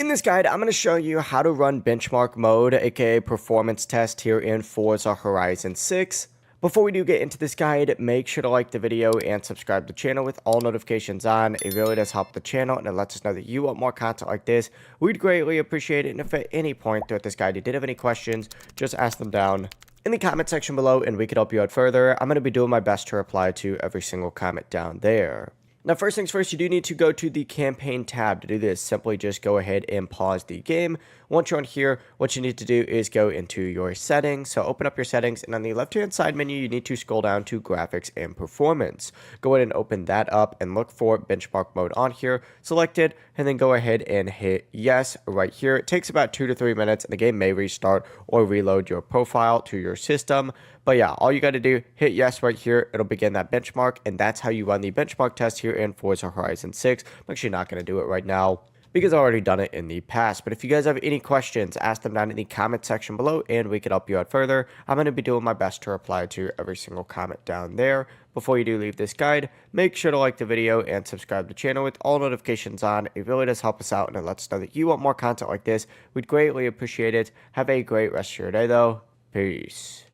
In this guide, I'm going to show you how to run benchmark mode, aka performance test here in Forza Horizon 6. Before we do get into this guide, make sure to like the video and subscribe to the channel with all notifications on. It really does help the channel and it lets us know that you want more content like this. We'd greatly appreciate it, and if at any point throughout this guide you did have any questions, just ask them down in the comment section below and we could help you out further. I'm going to be doing my best to reply to every single comment down there. Now, first things first, you do need to go to the campaign tab. To do this, simply just go ahead and pause the game. Once you're on here, what you need to do is go into your settings. So open up your settings, and on the left-hand side menu, you need to scroll down to graphics and performance. Go ahead and open that up and look for benchmark mode on here. Select it, and then go ahead and hit yes right here. It takes about 2 to 3 minutes, and the game may restart or reload your profile to your system. But yeah, all you got to do, hit yes right here. It'll begin that benchmark, and that's how you run the benchmark test here in Forza Horizon 6. I'm actually not going to do it right now because I've already done it in the past. But if you guys have any questions, ask them down in the comment section below and we can help you out further. I'm going to be doing my best to reply to every single comment down there. Before you do leave this guide, make sure to like the video and subscribe to the channel with all notifications on. It really does help us out and it lets us know that you want more content like this. We'd greatly appreciate it. Have a great rest of your day though. Peace.